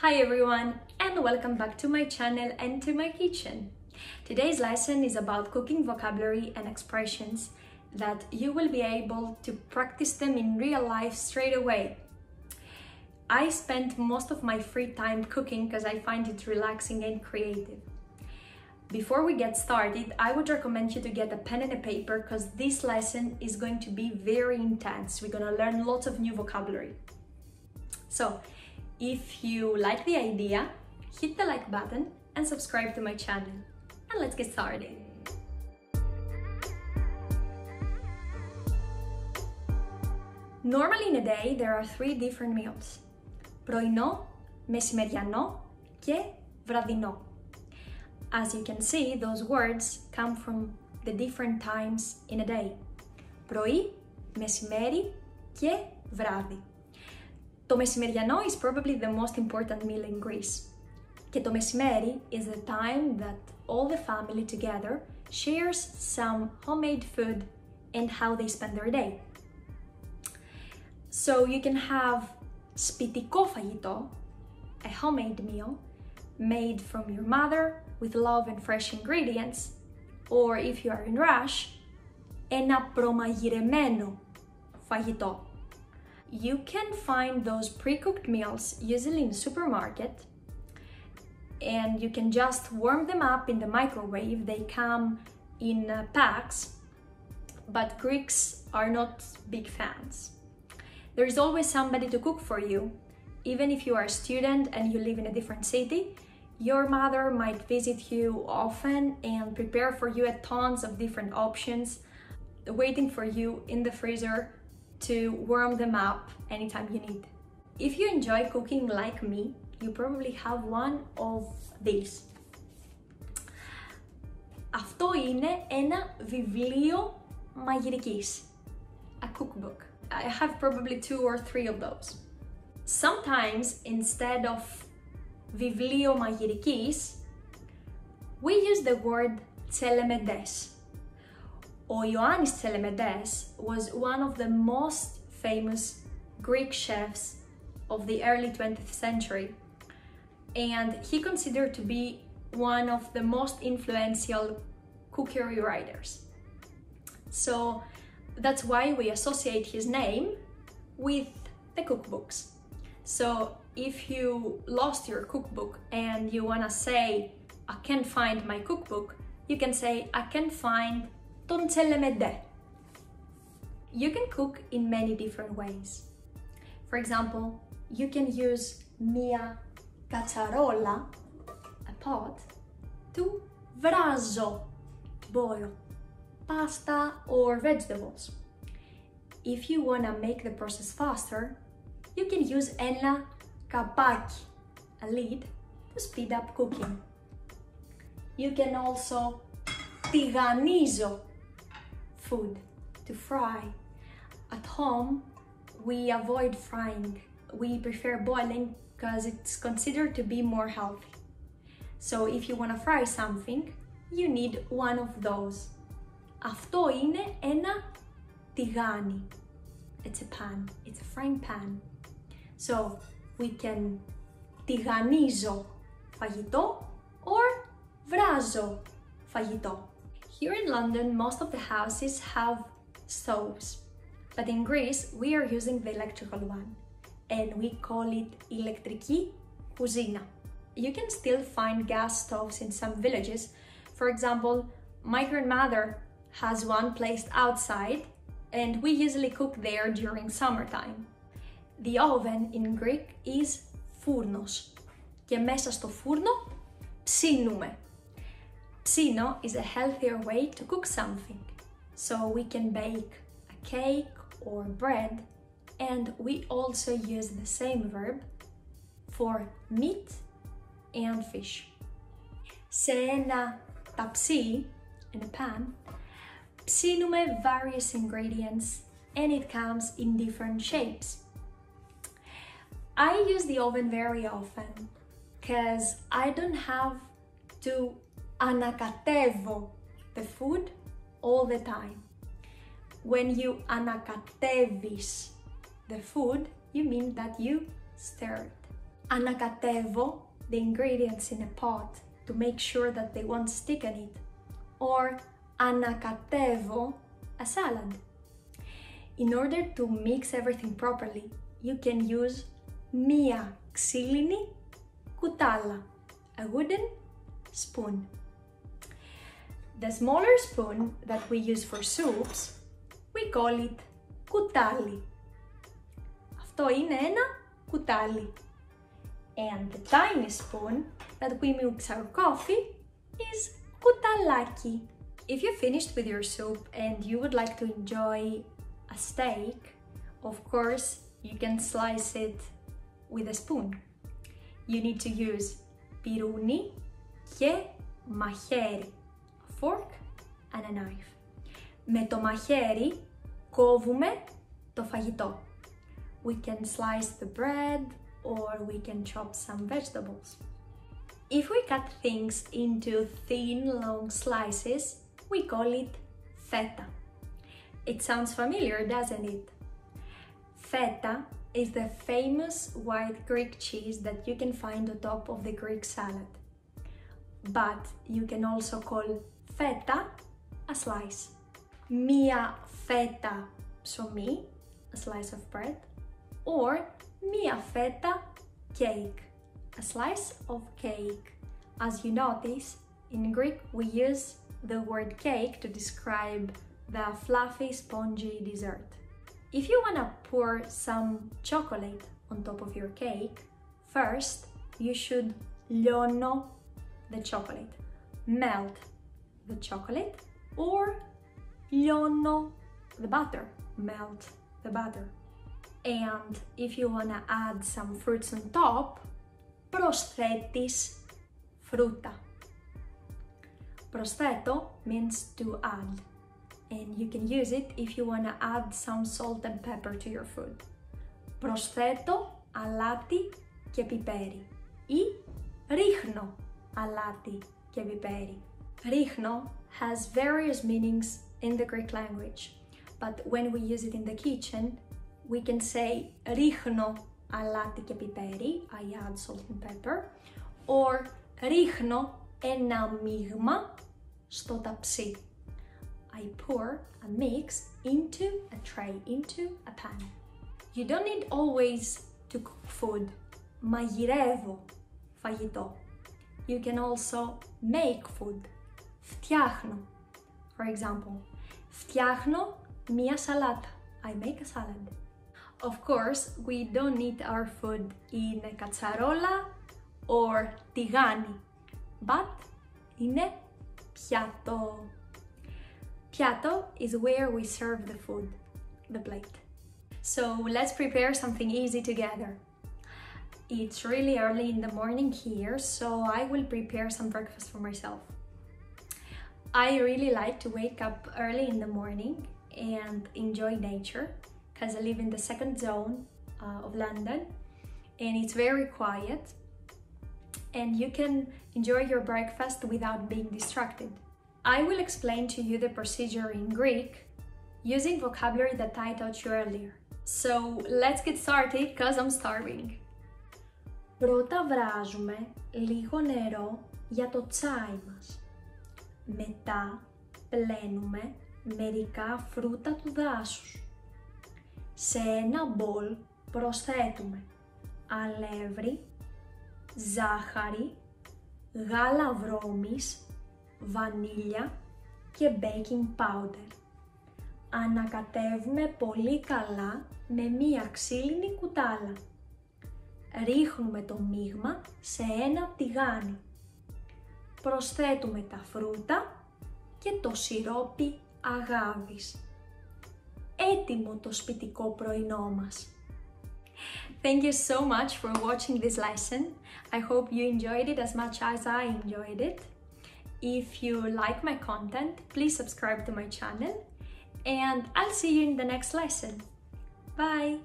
Hi everyone, and welcome back to my channel and to my kitchen. Today's lesson is about cooking vocabulary and expressions that you will be able to practice them in real life straight away. I spend most of my free time cooking because I find it relaxing and creative. Before we get started, I would recommend you to get a pen and a paper because this lesson is going to be very intense. We're going to learn lots of new vocabulary. So, if you like the idea, hit the like button and subscribe to my channel. And let's get started. Normally in a day, there are three different meals. Πρωινο, μεσημεριανό και βραδινό. As you can see, those words come from the different times in a day. Πρωί, μεσημέρι και βράδυ. Το μεσημεριανό is probably the most important meal in Greece. Και το μεσημέρι is the time that all the family together shares some homemade food and how they spend their day. So you can have σπιτικό φαγητό, a homemade meal, made from your mother with love and fresh ingredients, or if you are in rush, ένα προμαγειρεμένο φαγητό. You can find those pre-cooked meals usually in the supermarket, and you can just warm them up in the microwave. They come in packs, but Greeks are not big fans. There is always somebody to cook for you. Even if you are a student and you live in a different city, your mother might visit you often and prepare for you tons of different options, waiting for you in the freezer to warm them up anytime you need. If you enjoy cooking like me, you probably have one of these. Αυτό είναι ένα βιβλίο μαγειρικής, a cookbook. I have probably 2 or 3 of those. Sometimes, instead of βιβλίο μαγειρικής, we use the word τελεμεντές. Ο Ιωάννης Τελεμεντές was one of the most famous Greek chefs of the early 20th century, and he considered to be one of the most influential cookery writers. So that's why we associate his name with the cookbooks. So if you lost your cookbook and you wanna say, I can't find my cookbook, you can say, I can't find τον τσελεμεντέ. You can cook in many different ways. For example, you can use μία κατσαρόλα, a pot, to βράζω, to boil pasta or vegetables. If you want to make the process faster, you can use ένα καπάκι, a lid, to speed up cooking. You can also τηγανίζω food, to fry. At home, we avoid frying. We prefer boiling because it's considered to be more healthy. So if you want to fry something, you need one of those. Αυτό είναι ένα τηγάνι. It's a pan, it's a frying pan. So we can τηγανίζω φαγητό or βράζω φαγητό. Here in London, most of the houses have stoves, but in Greece, we are using the electrical one, and we call it ηλεκτρική κουζίνα. You can still find gas stoves in some villages. For example, my grandmother has one placed outside, and we usually cook there during summertime. The oven in Greek is φούρνος, και μέσα στο φούρνο ψήνουμε. Ψήνο is a healthier way to cook something. So we can bake a cake or bread, and we also use the same verb for meat and fish. Σε ένα ταψί, in a pan, ψήνουμε various ingredients, and it comes in different shapes. I use the oven very often because I don't have to ανακατεύω the food all the time. When you ανακατεύεις the food, you mean that you stir it. Ανακατεύω the ingredients in a pot to make sure that they won't stick on it. Or ανακατεύω a salad. In order to mix everything properly, you can use μία ξύλινη κουτάλα, a wooden spoon. The smaller spoon that we use for soups, we call it κουτάλι. Αυτό είναι ένα κουτάλι. And the tiny spoon that we mix our coffee is κουταλάκι. If you're finished with your soup and you would like to enjoy a steak, of course you can slice it with a spoon. You need to use πυρούνι και μαχαίρι, a fork and a knife. Με το μαχαίρι κόβουμε το φαγητό. We can slice the bread or we can chop some vegetables. If we cut things into thin, long slices, we call it feta. It sounds familiar, doesn't it? Feta is the famous white Greek cheese that you can find on top of the Greek salad. But you can also call feta a slice. Μία feta ψωμί, a slice of bread, or μία feta cake, a slice of cake. As you notice, in Greek we use the word cake to describe the fluffy, spongy dessert. If you want to pour some chocolate on top of your cake, first you should λιώνω the chocolate, melt the chocolate, or λιώνω the butter, melt the butter. And if you want to add some fruits on top, προσθέτεις φρούτα. Προσθέτω means to add, and you can use it if you want to add some salt and pepper to your food. Προσθέτω αλάτι και πιπέρι ή ρίχνω αλάτι και πιπέρι. Ρίχνω has various meanings in the Greek language, but when we use it in the kitchen, we can say ρίχνω αλάτι και πιπέρι, I add salt and pepper, or ρίχνω ένα μείγμα στο ταψί. I pour a mix into a tray, into a pan. You don't need always to cook food. Μαγειρεύω φαγητό. You can also make food. Φτιάχνω. For example, φτιάχνω μία σαλάτα. I make a salad. Of course, we don't eat our food in a κατσαρόλα or τηγάνι, but είναι πιάτο. Piatto is where we serve the food, the plate. So let's prepare something easy together. It's really early in the morning here, so I will prepare some breakfast for myself. I really like to wake up early in the morning and enjoy nature, because I live in the second zone of London and it's very quiet and you can enjoy your breakfast without being distracted. I will explain to you the procedure in Greek using vocabulary that I taught you earlier. So let's get started because I'm starving. Πρώτα βράζουμε λίγο νερό για το τσάι μας. Μετά πλένουμε μερικά φρούτα του δάσους. Σε ένα μπολ προσθέτουμε αλεύρι, ζάχαρη, γάλα βρώμης, βανίλια και baking powder. Ανακατεύουμε πολύ καλά με μία ξύλινη κουτάλα. Ρίχνουμε το μείγμα σε ένα τηγάνι. Προσθέτουμε τα φρούτα και το σιρόπι αγάβης. Έτοιμο το σπιτικό πρωινό μας. Thank you so much for watching this lesson. I hope you enjoyed it as much as I enjoyed it. If you like my content, please subscribe to my channel and I'll see you in the next lesson. Bye!